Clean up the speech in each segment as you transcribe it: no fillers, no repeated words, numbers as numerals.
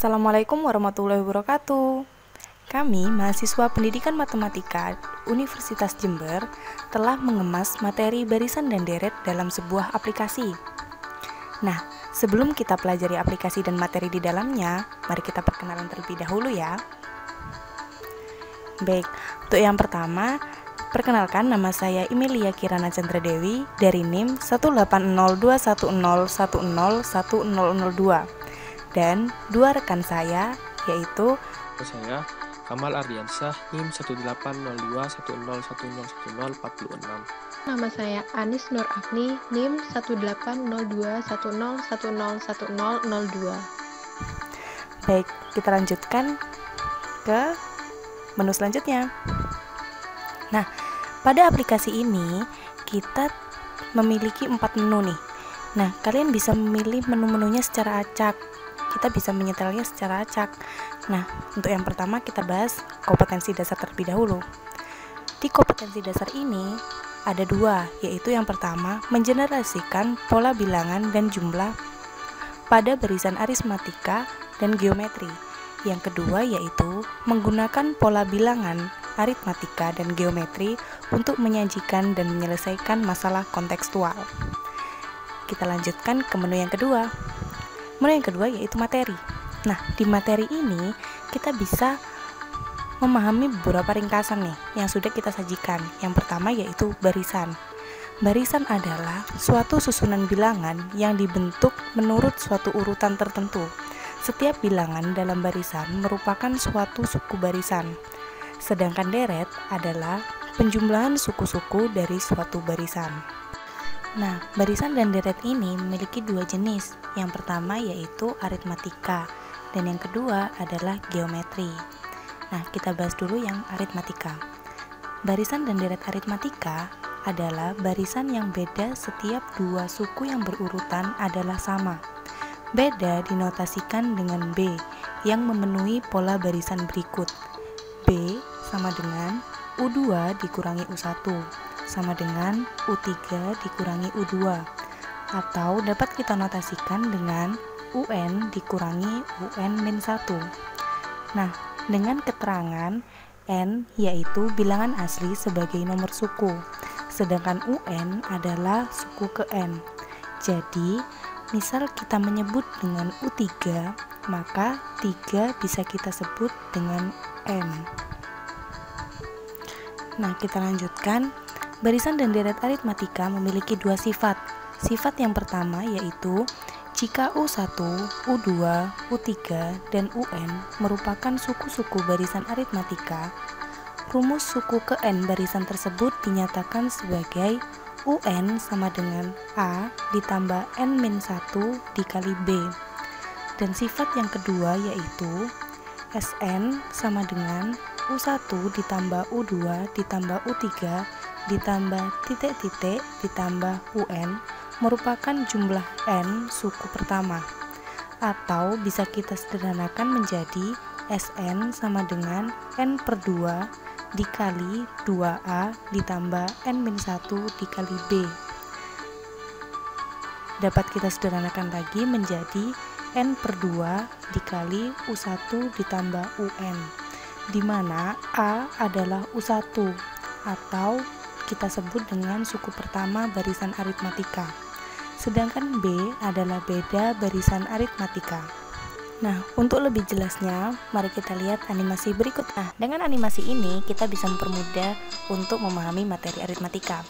Assalamualaikum warahmatullahi wabarakatuh. Kami, mahasiswa Pendidikan Matematika Universitas Jember, telah mengemas materi barisan dan deret dalam sebuah aplikasi. Nah, sebelum kita pelajari aplikasi dan materi di dalamnya, mari kita perkenalan terlebih dahulu ya. Baik, untuk yang pertama, perkenalkan, nama saya Emilia Kirana Chandra Dewi dari NIM 1802101010002 dan dua rekan saya yaitu Saya Kamal Ardiansyah, NIM 1802101101046. Nama saya Anis Nur Afni, NIM 1802101101002. Baik, kita lanjutkan ke menu selanjutnya. Nah, pada aplikasi ini kita memiliki 4 menu nih. Nah, kalian bisa memilih menu-menunya secara acak. Kita bisa menyetelnya secara acak. Nah, untuk yang pertama kita bahas kompetensi dasar terlebih dahulu. Di kompetensi dasar ini ada 2, yaitu yang pertama mengenerasikan pola bilangan dan jumlah pada barisan aritmatika dan geometri. Yang kedua yaitu menggunakan pola bilangan, aritmatika, dan geometri untuk menyajikan dan menyelesaikan masalah kontekstual. Kita lanjutkan ke menu yang kedua. Menu yang kedua yaitu materi. Nah, di materi ini kita bisa memahami beberapa ringkasan nih yang sudah kita sajikan. Yang pertama yaitu barisan. Barisan adalah suatu susunan bilangan yang dibentuk menurut suatu urutan tertentu. Setiap bilangan dalam barisan merupakan suatu suku barisan. Sedangkan deret adalah penjumlahan suku-suku dari suatu barisan. Nah, barisan dan deret ini memiliki 2 jenis. Yang pertama yaitu aritmatika dan yang kedua adalah geometri. Nah, kita bahas dulu yang aritmatika. Barisan dan deret aritmatika adalah barisan yang beda setiap 2 suku yang berurutan adalah sama. Beda dinotasikan dengan B yang memenuhi pola barisan berikut. B sama dengan U2 dikurangi U1 sama dengan U3 dikurangi U2, atau dapat kita notasikan dengan UN dikurangi UN-1. Nah, dengan keterangan N yaitu bilangan asli sebagai nomor suku, sedangkan UN adalah suku ke N. Jadi, misal kita menyebut dengan U3, maka 3 bisa kita sebut dengan N. Nah, kita lanjutkan. Barisan dan deret aritmatika memiliki 2 sifat. Sifat yang pertama yaitu jika U1, U2, U3, dan UN merupakan suku-suku barisan aritmatika, rumus suku ke N barisan tersebut dinyatakan sebagai UN sama dengan A ditambah N-1 dikali B. Dan sifat yang kedua yaitu SN sama dengan U1 ditambah U2 ditambah U3 ditambah titik-titik ditambah UN merupakan jumlah N suku pertama. Atau bisa kita sederhanakan menjadi SN sama dengan N/2 dikali 2A ditambah N-1 dikali B. Dapat kita sederhanakan lagi menjadi N/2 dikali U1 ditambah UN, di mana A adalah U1 atau kita sebut dengan suku pertama barisan aritmatika, sedangkan B adalah beda barisan aritmatika. Nah, untuk lebih jelasnya, mari kita lihat animasi berikut. Nah, dengan animasi ini kita bisa mempermudah untuk memahami materi aritmatika.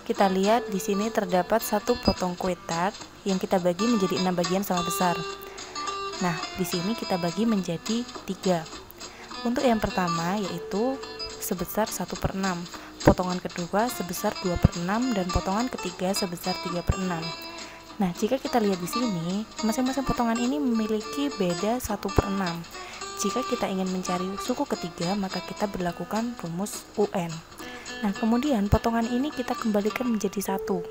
Kita lihat di sini terdapat satu potong kue tart yang kita bagi menjadi 6 bagian sama besar. Nah, di sini kita bagi menjadi 3. Untuk yang pertama yaitu sebesar 1/6, potongan kedua sebesar 2/6, dan potongan ketiga sebesar 3/6. Nah, jika kita lihat di sini, masing-masing potongan ini memiliki beda 1/6. Jika kita ingin mencari suku ketiga, maka kita berlakukan rumus UN. Nah, kemudian potongan ini kita kembalikan menjadi 1,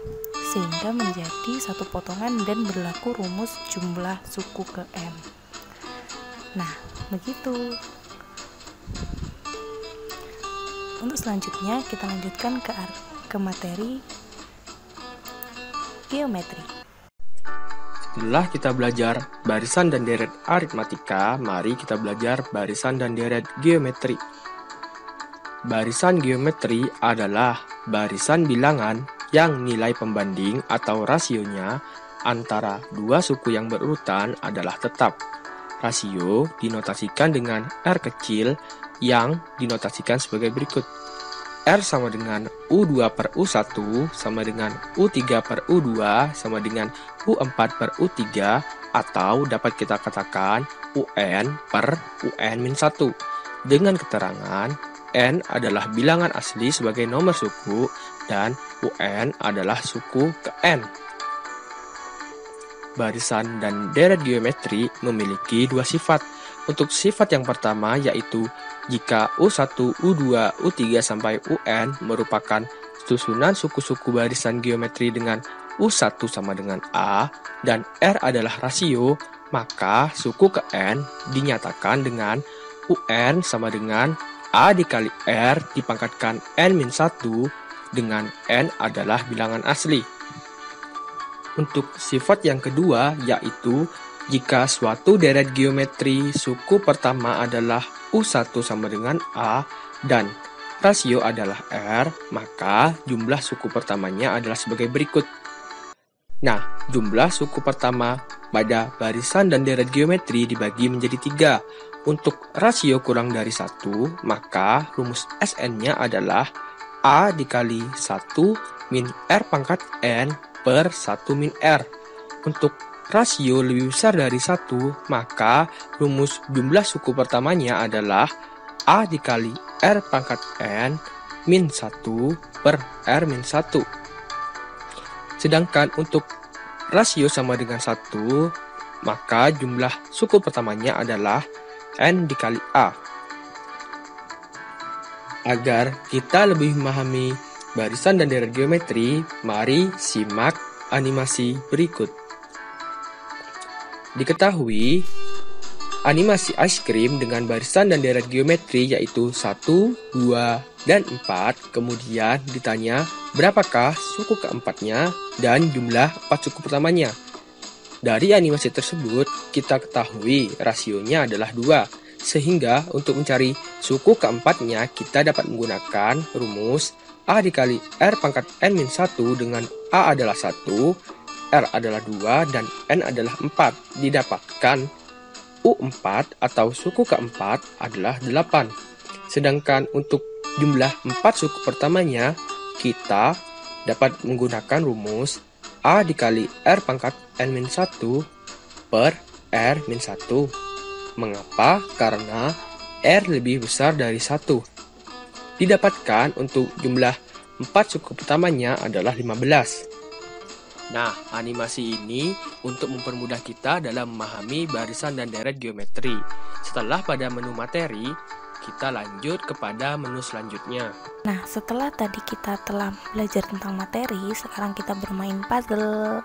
sehingga menjadi satu potongan dan berlaku rumus jumlah suku ke N. Nah, begitu. Untuk selanjutnya kita lanjutkan ke materi geometri. Setelah kita belajar barisan dan deret aritmatika, mari kita belajar barisan dan deret geometri. Barisan geometri adalah barisan bilangan yang nilai pembanding atau rasionya antara dua suku yang berurutan adalah tetap. Rasio dinotasikan dengan R kecil yang dinotasikan sebagai berikut. R sama dengan U2 per U1 sama dengan U3 per U2 sama dengan U4 per U3 atau dapat kita katakan UN per UN-1 dengan keterangan N adalah bilangan asli sebagai nomor suku dan UN adalah suku ke N. Barisan dan deret geometri memiliki dua sifat. Untuk sifat yang pertama yaitu jika U1, U2, U3 sampai UN merupakan susunan suku-suku barisan geometri dengan U1 sama dengan A dan R adalah rasio, maka suku ke N dinyatakan dengan UN sama dengan A dikali R dipangkatkan N-1 dengan N adalah bilangan asli. Untuk sifat yang kedua yaitu jika suatu deret geometri suku pertama adalah U1 sama dengan A dan rasio adalah R, maka jumlah suku pertamanya adalah sebagai berikut. Nah, jumlah suku pertama pada barisan dan deret geometri dibagi menjadi 3. Untuk rasio kurang dari 1, maka rumus SN-nya adalah A dikali 1 min R pangkat N per 1 min R. Untuk rasio lebih besar dari 1, maka rumus jumlah suku pertamanya adalah A dikali R pangkat N min 1 per R min 1. Sedangkan untuk rasio sama dengan 1, maka jumlah suku pertamanya adalah N dikali A. Agar kita lebih memahami barisan dan deret geometri, mari simak animasi berikut. Diketahui, animasi es krim dengan barisan dan deret geometri yaitu 1, 2, dan 4. Kemudian ditanya berapakah suku keempatnya dan jumlah 4 suku pertamanya. Dari animasi tersebut, kita ketahui rasionya adalah 2. Sehingga untuk mencari suku keempatnya, kita dapat menggunakan rumus A dikali R pangkat N-1 dengan A adalah 1, R adalah 2, dan N adalah 4. Didapatkan U4 atau suku keempat adalah 8. Sedangkan untuk jumlah 4 suku pertamanya, kita dapat menggunakan rumus A dikali R pangkat N-1 per R-1. Mengapa? Karena R lebih besar dari 1. Didapatkan untuk jumlah 4 suku pertamanya adalah 15. Nah, animasi ini untuk mempermudah kita dalam memahami barisan dan deret geometri. Setelah pada menu materi, kita lanjut kepada menu selanjutnya. Nah, setelah tadi kita telah belajar tentang materi, sekarang kita bermain puzzle.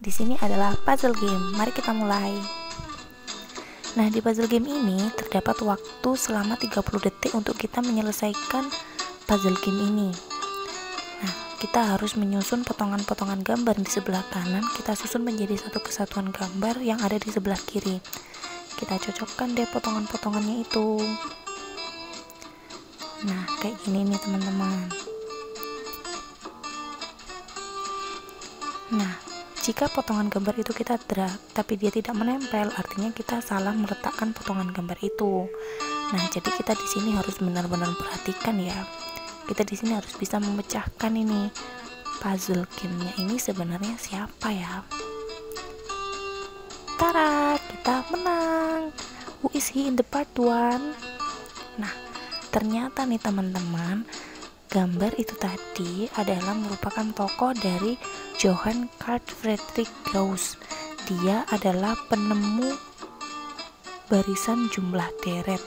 Di sini adalah puzzle game. Mari kita mulai. Nah, di puzzle game ini terdapat waktu selama 30 detik untuk kita menyelesaikan puzzle game ini. Nah, kita harus menyusun potongan-potongan gambar di sebelah kanan. Kita susun menjadi satu kesatuan gambar yang ada di sebelah kiri. Kita cocokkan deh potongan-potongannya itu. Nah, kayak gini nih teman-teman. Nah, jika potongan gambar itu kita drag tapi dia tidak menempel, artinya kita salah meletakkan potongan gambar itu. Nah, jadi kita di sini harus benar-benar perhatikan ya. Kita di sini harus bisa memecahkan ini puzzle gamenya ini sebenarnya siapa ya. Tara, kita menang. Who is he in the part 1? Nah, ternyata nih teman-teman, gambar itu tadi adalah merupakan tokoh dari Johann Carl Friedrich Gauss. Dia adalah penemu barisan jumlah deret.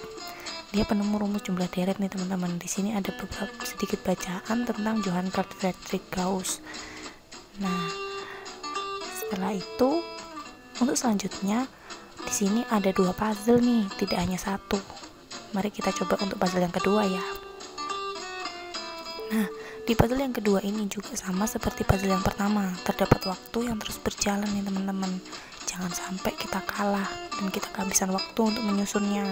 Dia penemu rumus jumlah deret nih teman-teman. Di sini ada beberapa sedikit bacaan tentang Johann Carl Friedrich Gauss. Nah, setelah itu untuk selanjutnya di sini ada 2 puzzle nih, tidak hanya 1. Mari kita coba untuk puzzle yang kedua ya. Nah, Di puzzle yang kedua ini juga sama seperti puzzle yang pertama, terdapat waktu yang terus berjalan nih teman-teman. Jangan sampai kita kalah dan kita kehabisan waktu untuk menyusunnya.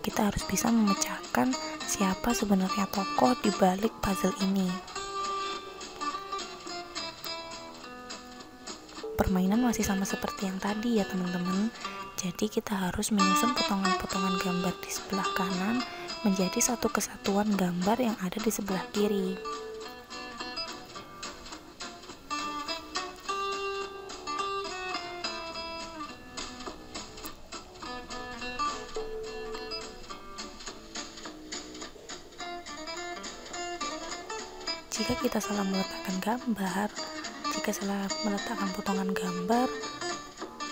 Kita harus bisa memecahkan siapa sebenarnya tokoh di balik puzzle ini. Permainan masih sama seperti yang tadi ya teman-teman. Jadi kita harus menyusun potongan-potongan gambar di sebelah kanan menjadi satu kesatuan gambar yang ada di sebelah kiri. Jika kita salah meletakkan gambar, jika salah meletakkan potongan gambar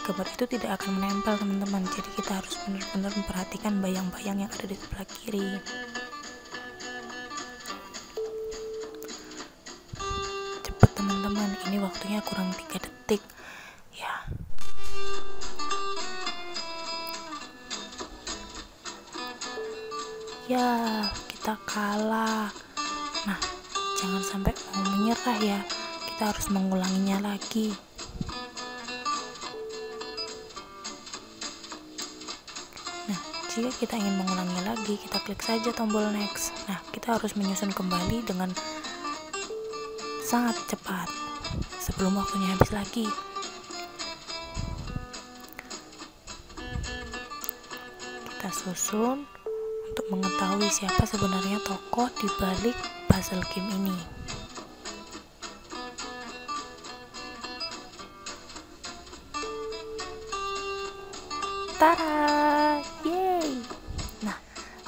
itu tidak akan menempel teman-teman. Jadi kita harus benar-benar memperhatikan bayang-bayang yang ada di sebelah kiri. Cepat teman-teman, ini waktunya kurang 3 detik ya. Ya, kita kalah. Nah, jangan sampai mau menyerah ya. Kita harus mengulanginya lagi. Jika kita ingin mengulangi lagi, kita klik saja tombol next. Nah, kita harus menyusun kembali dengan sangat cepat sebelum waktunya habis lagi. Kita susun untuk mengetahui siapa sebenarnya tokoh di balik puzzle game ini. Tara! Yeay! Nah,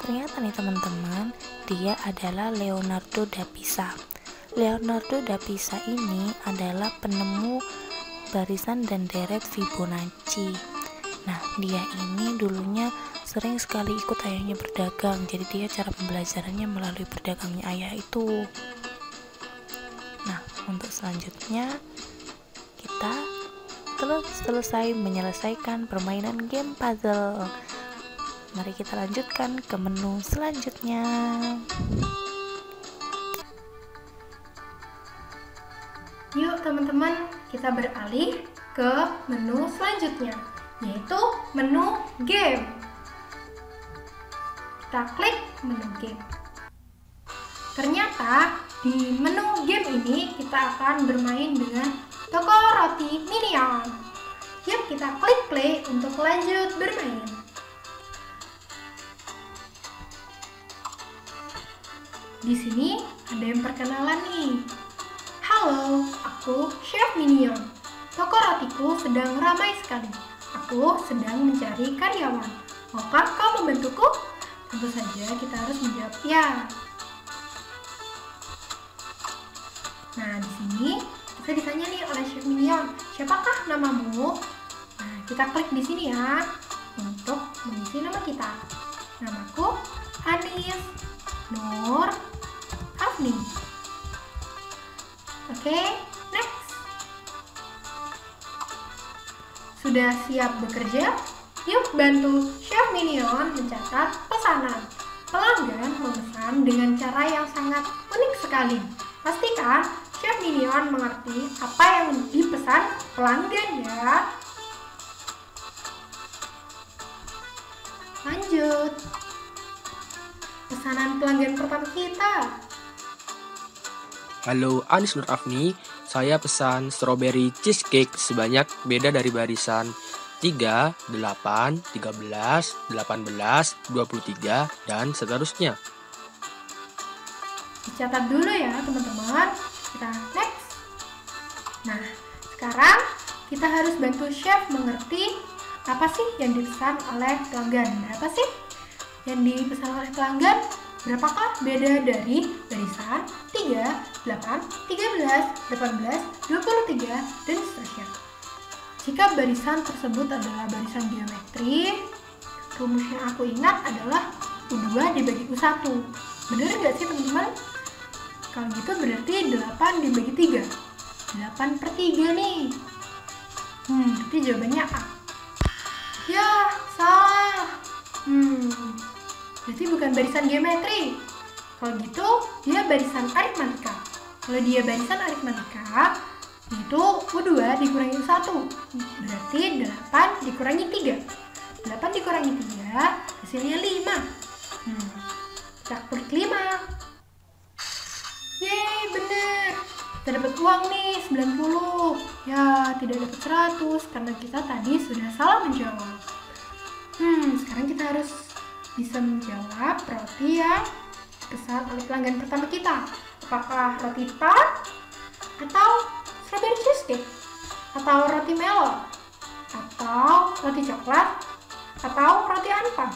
ternyata nih teman-teman, dia adalah Leonardo da Pisa. Leonardo da Pisa ini adalah penemu barisan dan deret Fibonacci. Nah, dia ini dulunya sering sekali ikut ayahnya berdagang. Jadi dia cara pembelajarannya melalui berdagangnya ayah itu. Nah, untuk selanjutnya kita telah selesai menyelesaikan permainan game puzzle. Mari kita lanjutkan ke menu selanjutnya. Yuk teman-teman, kita beralih ke menu selanjutnya, yaitu menu game. Kita klik menu game. Ternyata di menu game ini kita akan bermain dengan toko roti Minion. Yuk kita klik play untuk lanjut bermain. Di sini ada yang perkenalan nih. Halo, aku Chef Minion. Toko rotiku sedang ramai sekali. Aku sedang mencari karyawan. Maukah kau membantuku? Tentu saja kita harus menjawab ya. Nah, di sini kita ditanya nih oleh Chef Minion, siapakah namamu? Nah, kita klik di sini ya untuk mengisi nama kita. Namaku Anis Nur Afni. Oke, next. Sudah siap bekerja? Yuk bantu Chef Minion mencatat pesanan. Pelanggan memesan dengan cara yang sangat unik sekali. Pastikan Chef Minion mengerti apa yang dipesan pelanggan ya. Lanjut. Pesanan pelanggan pertama kita. Halo, Anis Nur Afni. Saya pesan strawberry cheesecake sebanyak beda dari barisan 3, 8, 13, 18, 23, dan seterusnya. Dicatat dulu ya teman-teman. Kita next. Nah, sekarang kita harus bantu chef mengerti apa sih yang dipesan oleh pelanggan. Berapa sih yang dipesan oleh pelanggan? Berapakah beda dari barisan 3, 8, 13, 18, 23, dan seterusnya. Jika barisan tersebut adalah barisan geometri, rumus yang aku ingat adalah U2 dibagi U1. Bener nggak sih teman-teman? Kalau gitu berarti 8 dibagi 3. 8 per 3 nih. Berarti jawabannya A. Ya, salah. Berarti bukan barisan geometri. Kalau gitu, dia barisan aritmatika. Kalau dia barisan aritmatika, itu U2 dikurangi U1. Berarti 8 dikurangi 3. 8 dikurangi 3, hasilnya 5. Kita klik 5. Yeay, bener. Kita dapat uang nih, 90. Ya, tidak dapat 100 karena kita tadi sudah salah menjawab. Sekarang kita harus bisa menjawab roti yang dipesan oleh pelanggan pertama kita. Apakah roti tart, atau strawberry cheesecake, atau roti melon, atau roti coklat, atau roti anpang?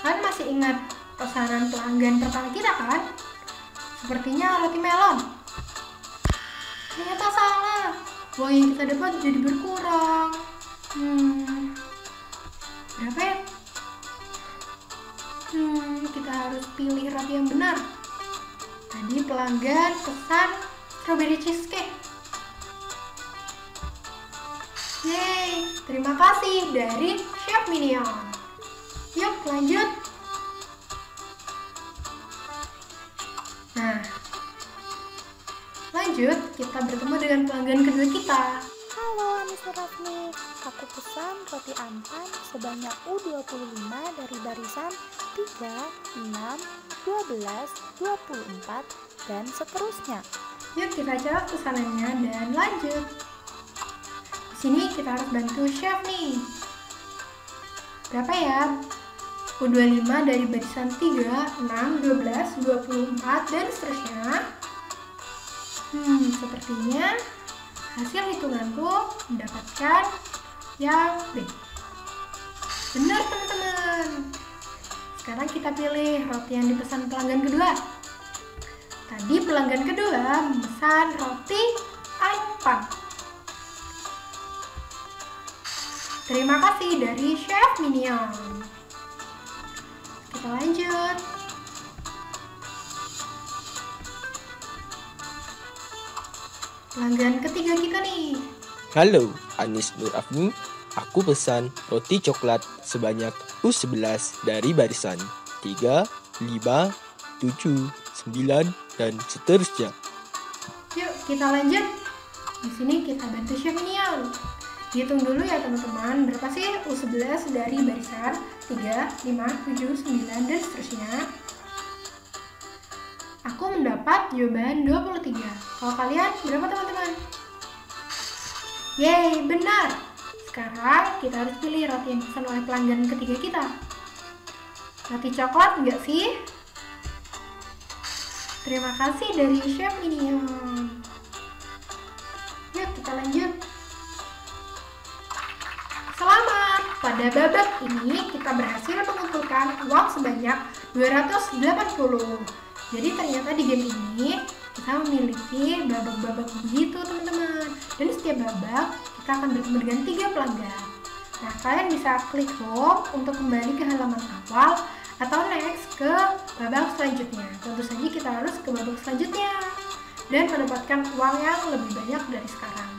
Kalian masih ingat pesanan pelanggan pertama kita kan? Sepertinya roti melon. Ternyata salah. Uang yang kita dapat jadi berkurang. Berapa ya? Kita harus pilih roti yang benar. Tadi pelanggan pesan strawberry cheesecake. Yeay, terima kasih dari Chef Minion. Yuk lanjut. Nah, lanjut kita bertemu dengan pelanggan kedua kita. Halo Anis Rafni, aku pesan roti anpan sebanyak U25 dari barisan 3, 6, 12, 24, dan seterusnya. Yuk kita catat pesanannya dan lanjut. Di sini kita harus bantu chef nih. Berapa ya? U25 dari barisan 3, 6, 12, 24, dan seterusnya. Sepertinya hasil hitunganku mendapatkan yang B. Benar teman-teman. Sekarang kita pilih roti yang dipesan pelanggan kedua. Tadi pelanggan kedua memesan roti anpang. Terima kasih dari Chef Minion. Kita lanjut. Pelanggan ketiga kita nih. Halo, Anis Nur Afni. Aku pesan roti coklat sebanyak U11 dari barisan 3, 5, 7, 9, dan seterusnya. Yuk kita lanjut. Di sini kita bantu Chef Minion. Hitung dulu ya teman-teman, berapa sih U11 dari barisan 3, 5, 7, 9, dan seterusnya. Aku mendapat jawaban 23. Kalau kalian berapa teman-teman? Yeay, benar. Sekarang kita harus pilih roti yang dipesan oleh pelanggan ketiga kita. Roti coklat enggak sih? Terima kasih dari Chef Minion. Yuk kita lanjut. Selamat! Pada babak ini kita berhasil mengumpulkan uang sebanyak 280. Jadi ternyata di game ini kita memiliki babak-babak begitu teman-teman. Dan setiap babak kita akan bertemu dengan 3 pelanggan. Nah, kalian bisa klik home untuk kembali ke halaman awal atau next ke babak selanjutnya. Tentu saja kita harus ke babak selanjutnya dan mendapatkan uang yang lebih banyak dari sekarang.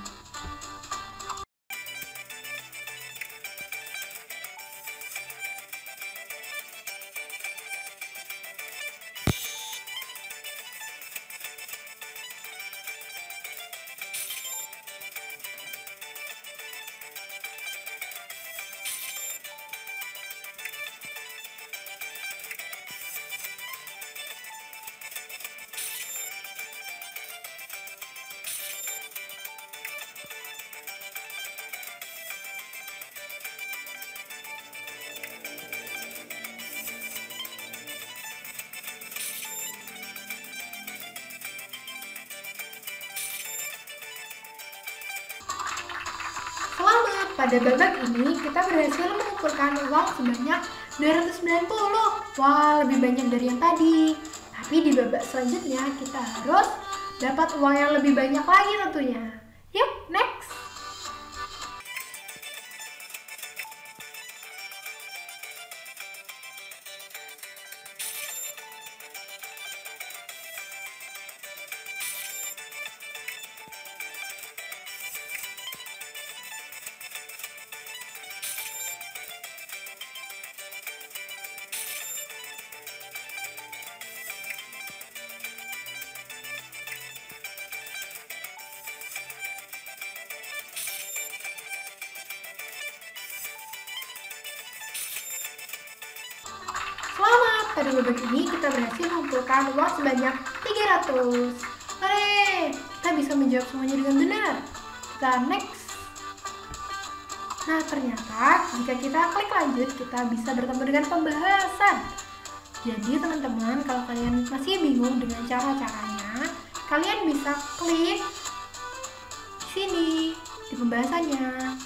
Selamat! Pada babak ini kita berhasil mengumpulkan uang sebanyak 290. Wah, lebih banyak dari yang tadi. Tapi di babak selanjutnya kita harus dapat uang yang lebih banyak lagi tentunya. Yuk, next! pada babak ini kita berhasil mengumpulkan uang sebanyak 300. Hore, kita bisa menjawab semuanya dengan benar. Kita next. Nah, ternyata jika kita klik lanjut, kita bisa bertemu dengan pembahasan. Jadi teman-teman, kalau kalian masih bingung dengan cara-caranya, kalian bisa klik di sini di pembahasannya.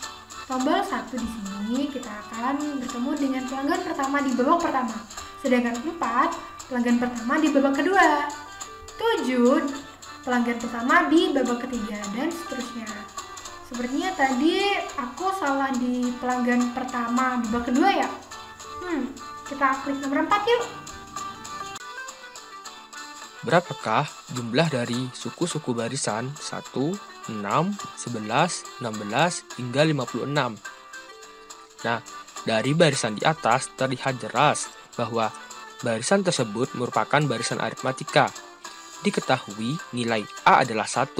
Tombol 1 di sini kita akan bertemu dengan pelanggan pertama di babak pertama. Sedangkan 4 pelanggan pertama di babak kedua. 7 pelanggan pertama di babak ketiga dan seterusnya. Sepertinya tadi aku salah di pelanggan pertama di babak kedua ya. Kita klik nomor 4 yuk. Berapakah jumlah dari suku-suku barisan 1, 6, 11, 16, hingga 56? Nah, dari barisan di atas terlihat jelas bahwa barisan tersebut merupakan barisan aritmatika. Diketahui nilai A adalah 1,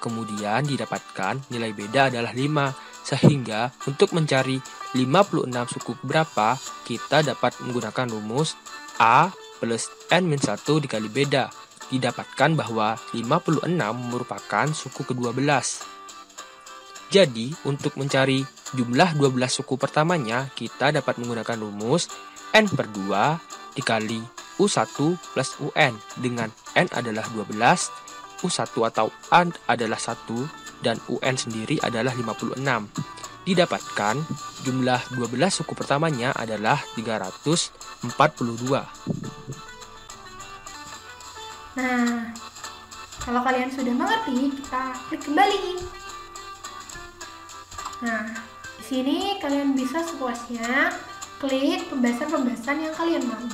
kemudian didapatkan nilai beda adalah 5, sehingga untuk mencari 56 suku berapa, kita dapat menggunakan rumus A plus N-1 dikali beda. Didapatkan bahwa 56 merupakan suku ke-12. Jadi, untuk mencari jumlah 12 suku pertamanya, kita dapat menggunakan rumus N/2 dikali U1 plus UN, dengan N adalah 12, U1 atau A adalah 1, dan UN sendiri adalah 56. Didapatkan jumlah 12 suku pertamanya adalah 342. Nah, kalau kalian sudah mengerti, kita klik kembali. Nah, di sini kalian bisa sepuasnya klik pembahasan-pembahasan yang kalian mau.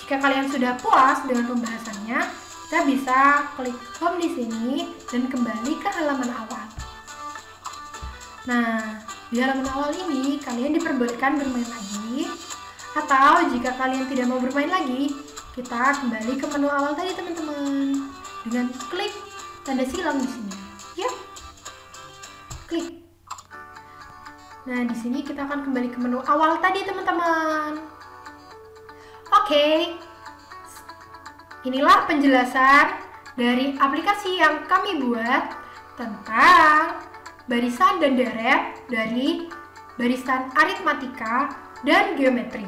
Jika kalian sudah puas dengan pembahasannya, kita bisa klik home di sini dan kembali ke halaman awal. Nah, di halaman awal ini kalian diperbolehkan bermain lagi, atau jika kalian tidak mau bermain lagi, kita kembali ke menu awal tadi teman-teman dengan klik tanda silang di sini. Ya, klik. Nah, di sini kita akan kembali ke menu awal tadi teman-teman. Oke, inilah penjelasan dari aplikasi yang kami buat tentang barisan dan deret dari barisan aritmatika dan geometri.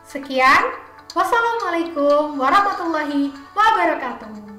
Sekian, wassalamualaikum warahmatullahi wabarakatuh.